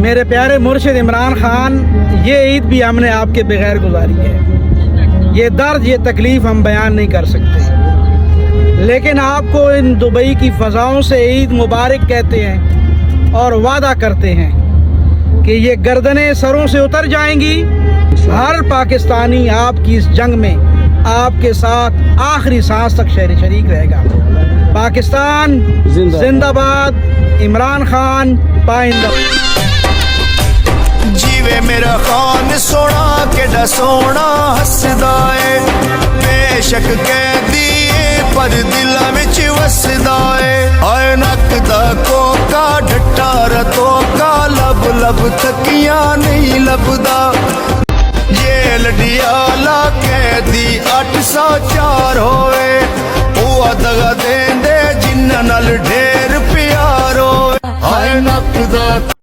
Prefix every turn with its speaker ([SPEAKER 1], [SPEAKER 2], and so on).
[SPEAKER 1] मेरे प्यारे मुर्शिद इमरान खान, ये ईद भी हमने आपके बगैर गुजारी है। ये दर्द, ये तकलीफ़ हम बयान नहीं कर सकते, लेकिन आपको इन दुबई की फ़ज़ाओं से ईद मुबारक कहते हैं और वादा करते हैं कि ये गर्दनें सरों से उतर जाएंगी। हर पाकिस्तानी आपकी इस जंग में आपके साथ आखिरी सांस तक शरीक रहेगा। पाकिस्तान जिंदाबाद, इमरान खान पाइंदा।
[SPEAKER 2] जीवे मेरा खान सोना केड़ा सोना हसदा है, बेशक कैदी पर दिलां विच वसदा है। आए नक दा कोका डट्टा रतोका, लब लब थकियां नहीं लभदा। जेल डियाला कैदी 804 होए, ओह दगा देंदे जिन्ना नाल ढेर प्यार होए। आए नक दा